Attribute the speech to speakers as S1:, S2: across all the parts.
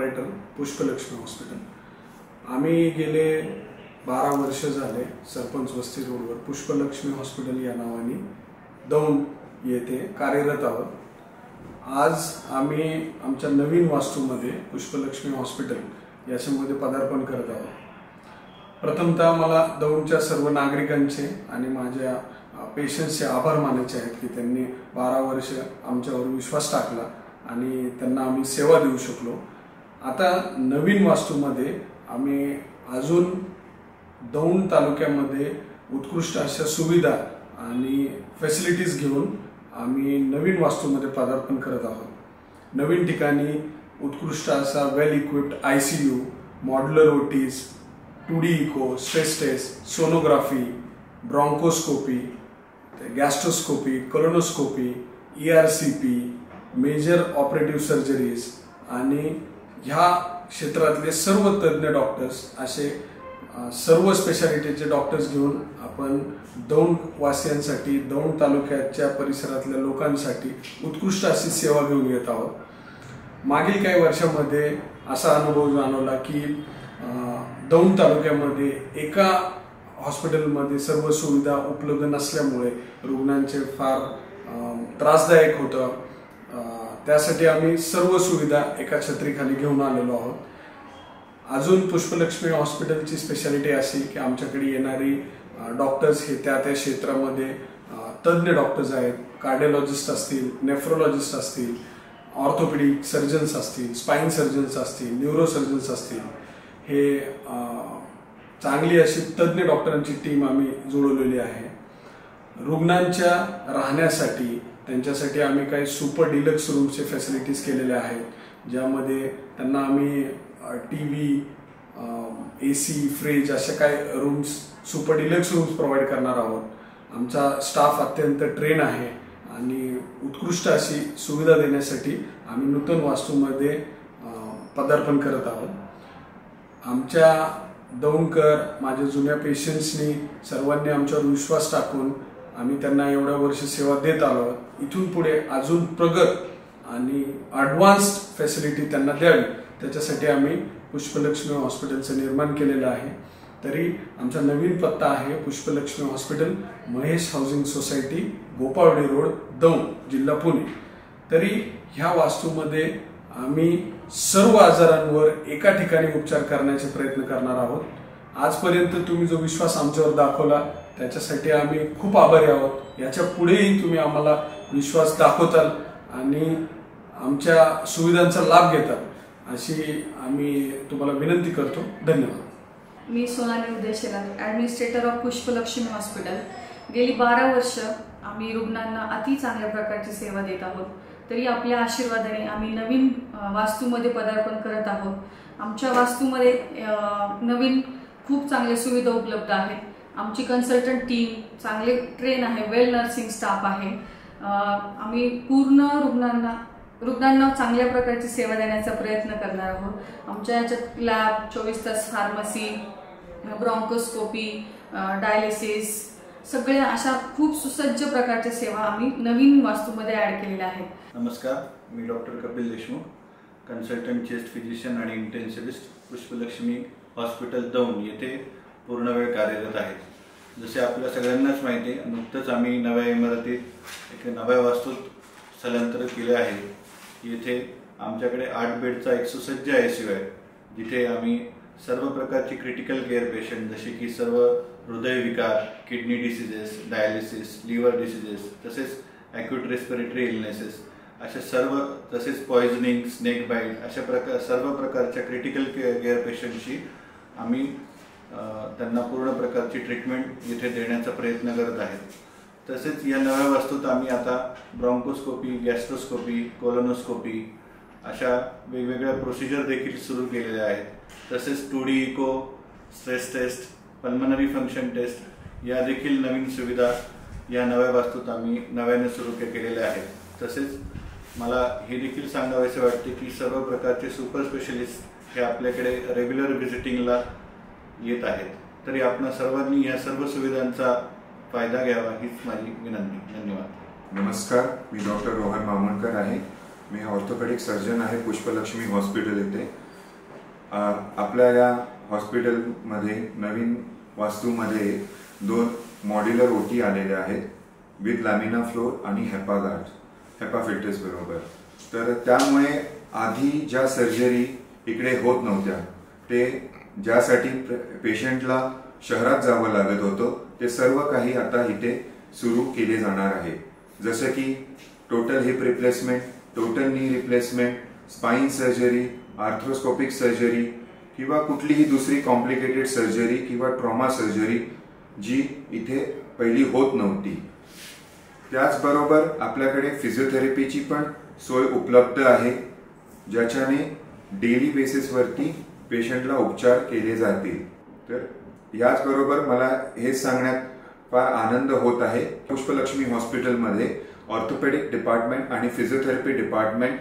S1: Proprietor पुष्पलक्ष्मी hospital. आम्ही गेले 12 वर्ष झाले सरपंच वस्ती रोडवर पुष्पलक्ष्मी हॉस्पिटल या नावाने दौंड येथे कार्यरत आहोत। आज आम्ही आमच्या नवीन वास्तूमध्ये पुष्पलक्ष्मी हॉस्पिटल याच्यामध्ये पदार्पण करत आहोत। प्रथमतः मला दौंडच्या सर्व नागरिकांचे आणि माझ्या पेशंट्सचे आभार मानायचे आहेत की त्यांनी 12 वर्ष आमच्यावर विश्वास टाकला आणि त्यांना आम्ही सेवा देऊ शकलो। आता नवीन वास्तूमध्ये आम्ही अजून दौंड तालुक्यामध्ये उत्कृष्ट अशा सुविधा आणि फॅसिलिटीज घेऊन आम्ही नवीन वास्तूमध्ये पदार्पण करत आहोत। नवीन ठिकाणी उत्कृष्ट असा well equipped ICU, modular OTs, 2D echo, stress test, sonography, bronchoscopy, gastroscopy, colonoscopy, ERCP, major operative surgeries आणि ह्या क्षेत्रातले सर्व तज्ञ डॉक्टर्स असे सर्व स्पेशालिटीचे डॉक्टर्स घेऊन आपण दौंड वासियांसाठी, दौंड तालुक्याच्या परिसरातल्या लोकांसाठी उत्कृष्ट अशी सेवा घेऊन येत आहोत। मागील काही वर्षामध्ये असा अनुभव जाणवला की दौंड तालुक्यामध्ये एका हॉस्पिटलमध्ये सर्व सुविधा उपलब्ध नसल्यामुळे रुग्णांचे फार त्रासदायक होतं। त्यासाठी आम्ही सर्व सुविधा एका छत्रीखाली घेऊन आलेलो आहोत। अजून पुष्पलक्ष्मी हॉस्पिटलची स्पेशालिटी अशी की आमच्याकडे येणारी डॉक्टर्स हे त्या क्षेत्रामध्ये तज्ञ डॉक्टर्स आहेत। कार्डिओलॉजिस्ट असतील, नेफ्रोलॉजिस्ट असतील, ऑर्थोपेडिक सर्जन्स असतील, स्पाइन सर्जन्स असतील, न्यूरो सर्जन्स असतील, हे चांगली अशी तज्ञ डॉक्टरांची टीम आम्ही जुळवलेली आहे। रुग्णांच्या राहण्यासाठी त्यांच्यासाठी आम्ही काही सुपर डिलक्स रूमचे फॅसिलिटीज केलेल्या आहेत, ज्यामध्ये त्यांना आम्ही TV, AC, फ्रीज अशा काही rooms, super deluxe rooms provide करणार आहोत। आमचा स्टाफ अत्यंत ट्रेन आहे आणि उत्कृष्ट अशी सुविधा देण्यासाठी आम्ही नूतन वास्तूमध्ये पदार्पण करत आहोत। आमच्या दौंडकर, माझ्या जुन्या पेशंट्सनी सर्वांनी आमच्यावर विश्वास टाकून आम्ही त्यांना एवढ्या वर्ष सेवा देत आलो आहोत। इथून पुढे अजून प्रगत आणि ॲडव्हान्स्ड फॅसिलिटी त्यांना द्यावी त्याच्यासाठी आम्ही पुष्पलक्ष्मी हॉस्पिटलचं निर्माण केलेलं आहे। तरी आमचा नवीन पत्ता आहे Pushpalakshmi hospital, Mahesh housing society, Gopalwadi road, Daund, जिल्हा पुणे। तरी ह्या वास्तूमध्ये आम्ही सर्व आजारांवर एका ठिकाणी उपचार करण्याचे प्रयत्न करणार आहोत। आजपर्यंत तुम्ही जो विश्वास आमच्यावर दाखवला त्याच्यासाठी आम्ही खूप आभारी आहोत। याच्या पुढेही तुम्ही आम्हाला विश्वास दाखवताल आणि आमच्या सुविधांचा लाभ घेताल अशी आम्ही तुम्हाला विनंती करतो। धन्यवाद।
S2: मी सोनाली उदयशेलार, ॲडमिनिस्ट्रेटर ऑफ पुष्पलक्ष्मी हॉस्पिटल। गेली 12 वर्ष आम्ही रुग्णांना अति चांगल्या प्रकारची सेवा देत आहोत। तरी आपल्या आशीर्वादाने आम्ही नवीन वास्तूमध्ये पदार्पण करत आहोत। आमच्या वास्तूमध्ये नवीन खूप चांगल्या सुविधा उपलब्ध आहेत। आमची कन्सल्टंट टीम चांगले ट्रेन आहे, वेल नर्सिंग स्टाफ आहे। आम्ही पूर्ण रुग्णांना चांगल्या प्रकारची सेवा देण्याचा प्रयत्न करणार आहोत। आमच्या याच्यात लॅब, 24 तास फार्मसी, ब्रॉन्कोस्कोपी, डायलिसिस, सगळे अशा खूप सुसज्ज प्रकारच्या सेवा आम्ही नवीन वास्तूमध्ये ॲड केलेल्या आहेत।
S3: नमस्कार, मी doctor Kapil Deshmukh, consultant chest physician आणि इंटेन्सिव्हिस्ट, पुष्पलक्ष्मी हॉस्पिटल दौंड येथे पूर्ण वेळ कार्यरत आहे। जसे आपल्या सगळ्यांनाच माहिती आहे, नुकतंच आम्ही नव्या इमारतीत एक नव्या वास्तूत स्थलांतर केले आहे। येथे आमच्याकडे 8 बेडचा एक सुसज्ज ICU आहे, जिथे आम्ही सर्व प्रकारची क्रिटिकल केअर पेशंट जसे की सर्व हृदयविकार, kidney diseases, dialysis, liver diseases, तसेच ॲक्यूट रेस्पिरेटरी इलनेसेस अशा सर्व, तसेच पॉयझनिंग, स्नेक बाईट अशा सर्व प्रकारच्या क्रिटिकल केअर पेशंटची आम्ही त्यांना पूर्ण प्रकारची ट्रीटमेंट येथे देण्याचा प्रयत्न करत आहेत। तसेच या नव्या वास्तूत आम्ही आता ब्रॉन्कोस्कोपी, गॅस्ट्रोस्कोपी, कोलोनोस्कोपी अशा वेगवेगळ्या प्रोसिजर देखील सुरू केलेल्या आहेत। तसेच 2D echo, stress test, pulmonary function test या देखील नवीन सुविधा या नव्या वास्तूत आम्ही नव्याने सुरू केलेल्या आहेत। तसेच मला हे देखील सांगावेसे वाटते की सर्व प्रकारचे सुपर स्पेशलिस्ट हे आपल्याकडे रेग्युलर व्हिजिटिंगला येत आहेत। तरी आपण सर्वांनी या सर्व सुविधांचा फायदा घ्यावा हीच माझी विनंती। धन्यवाद।
S4: नमस्कार, मी डॉक्टर रोहन मामणकर आहे। मी ऑर्थोपेडिक सर्जन आहे पुष्पलक्ष्मी हॉस्पिटल येथे। आपल्या या हॉस्पिटलमध्ये नवीन वास्तूमध्ये 2 मॉड्युलर ओटी आलेले आहेत विथ लॅमिना फ्लोर आणि हेपा फिल्टर्स बरोबर. तर त्यामुळे आधी ज्या सर्जरी इकडे होत नव्हत्या ते ज्यासाठी पेशंटला शहरात जावं लागत होतं ते सर्व काही आता इथे सुरू केले जाणार आहे. जसं की total heap replacement, total knee replacement, spine surgery, arthroscopic surgery किंवा कुठलीही दुसरी कॉम्प्लिकेटेड सर्जरी किंवा ट्रॉमा सर्जरी जी इथे पहिली होत नव्हती. त्याचबरोबर आपल्याकडे फिजिओथेरपीची पण सोय उपलब्ध आहे ज्याच्याने डेली बेसिसवरती पेशंटला उपचार केले जातील. तर याचबरोबर मला हे सांगण्यात फार आनंद होत आहे पुष्पलक्ष्मी हॉस्पिटलमध्ये ऑर्थोपेडिक डिपार्टमेंट आणि फिजिओथेरपी डिपार्टमेंट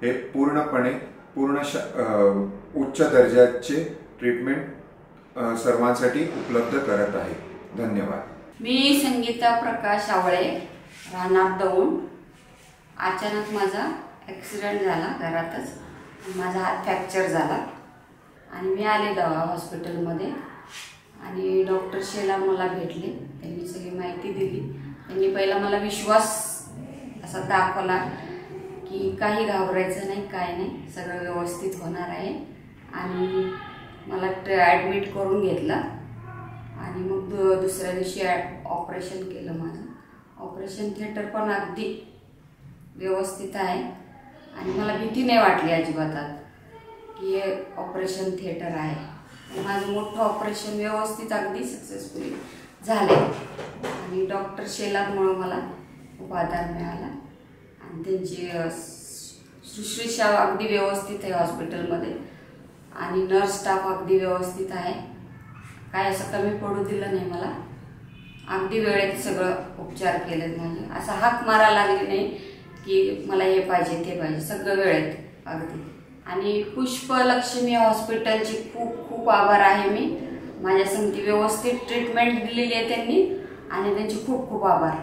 S4: हे पूर्ण उच्च दर्जाचे ट्रीटमेंट सर्वांसाठी उपलब्ध करत आहे. धन्यवाद.
S5: मी संगीता प्रकाश आवळे, राहणार दौंड. अचानक माझा ॲक्सिडेंट झाला घरातच. माझा हात फ्रॅक्चर झाला आणि मी आले हॉस्पिटलमध्ये आणि डॉक्टर शेलार मला भेटले. त्यांनी सगळी माहिती दिली. त्यांनी पहिला मला विश्वास असा दाखवला की काही घाबरायचं नाही, काय नाही, सगळं व्यवस्थित होणार आहे. आणि मला ॲडमिट करून घेतला आणि मग दुसऱ्या दिवशी ऑपरेशन केलं. माझं ऑपरेशन थिएटर पण अगदी व्यवस्थित आहे आणि मला भीती नाही वाटली अजिबातात की हे ऑपरेशन थिएटर आहे. माझं मोठं ऑपरेशन व्यवस्थित अगदी सक्सेसफुली झाले आणि डॉक्टर शेलारमुळं मला खूप आधार मिळाला आणि त्यांची शुश्रूषा अगदी व्यवस्थित आहे हॉस्पिटलमध्ये आणि नर्स स्टाफ अगदी व्यवस्थित आहे. काय असं कमी पडू दिलं नाही मला. अगदी वेळेत सगळं उपचार केलेत माझे. असा हाक मारायला लागली नाही की मला हे पाहिजे ते पाहिजे, सगळं वेळेत अगदी. आणि पुष्पलक्ष्मी हॉस्पिटलची खूप खूप आभार आहे मी. माझ्या संगती व्यवस्थित ट्रीटमेंट दिलेली आहे त्यांनी आणि त्यांचे खूप खूप आभार.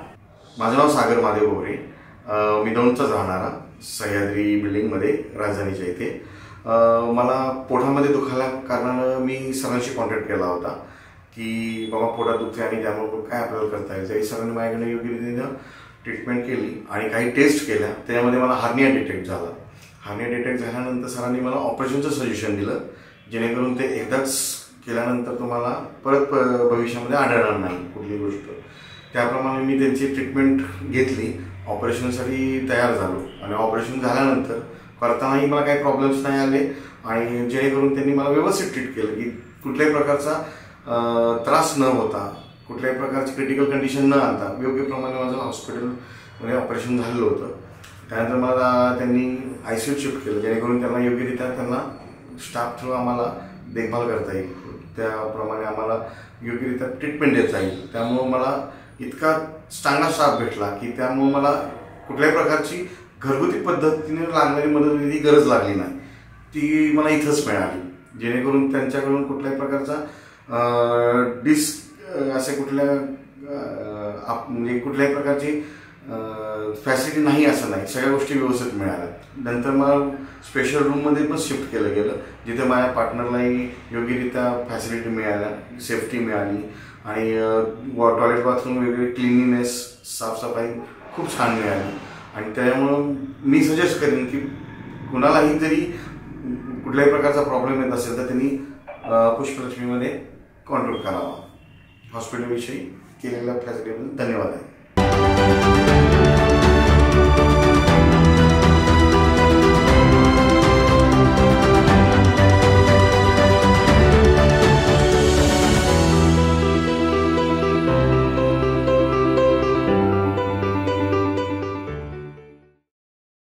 S6: माझं नाव सागर महादेव गोरे. मी दौंडचाच राहणारा, सह्याद्री बिल्डिंगमध्ये राजधानीच्या इथे. मला पोटामध्ये दुखायला कारणानं मी सरांशी कॉन्टॅक्ट केला होता की बाबा पोटात दुखते आणि त्यामुळे काय आपल्याला करता येईल. तरी सरांनी माझ्याकडे योग्य रीतीने ट्रीटमेंट केली आणि काही टेस्ट केल्या. त्याच्यामध्ये मला हार्निया डिटेक्ट झाला. हार्निया डिटेक्ट झाल्यानंतर सरांनी मला ऑपरेशनचं सजेशन दिलं जेणेकरून ते एकदाच केल्यानंतर तुम्हाला परत भविष्यामध्ये आढळणार नाही कुठली गोष्ट. त्याप्रमाणे मी त्यांची ट्रीटमेंट घेतली. ऑपरेशनसाठी तयार झालो आणि ऑपरेशन झाल्यानंतर करतानाही मला काही प्रॉब्लेम्स नाही आले आणि जेणेकरून त्यांनी मला व्यवस्थित ट्रीट केलं की कुठल्याही प्रकारचा त्रास न होता, कुठल्याही प्रकारची क्रिटिकल कंडिशन न आणता योग्य प्रमाणे माझं हॉस्पिटलमध्ये ऑपरेशन झालेलं होतं. त्यानंतर मला त्यांनी ICU शिफ्ट केलं जेणेकरून त्यांना योग्यरित्या त्यांना स्टाफ थ्रू आम्हाला देखभाल करता येईल, त्याप्रमाणे आम्हाला योग्यरित्या ट्रीटमेंट देता येईल. त्यामुळं मला इतका चांगला स्टाफ भेटला की त्यामुळं मला कुठल्याही प्रकारची घरगुती पद्धतीने लागणारी मदतीची गरज लागली नाही. ती मला इथंच मिळाली जेणेकरून त्यांच्याकडून कुठल्याही प्रकारचा असे म्हणजे कुठल्याही प्रकारची फॅसिलिटी नाही असं नाही, सगळ्या गोष्टी व्यवस्थित मिळाल्या. नंतर मला स्पेशल रूममध्ये पण शिफ्ट केलं गेलं जिथे माझ्या पार्टनरलाही योग्यरित्या फॅसिलिटी मिळाल्या, सेफ्टी मिळाली आणि टॉयलेट बाथरूम वगैरे क्लिनिनेस, साफसफाई खूप छान मिळाली. आणि त्यामुळं मी सजेस्ट करेन की कुणालाही जरी कुठल्याही प्रकारचा प्रॉब्लेम येत असेल तर त्यांनी पुष्पलक्ष्मीमध्ये कॉन्टॅक्ट करावा. हॉस्पिटलविषयी केलेल्या फॅसिलिटीबद्दल धन्यवाद आहे.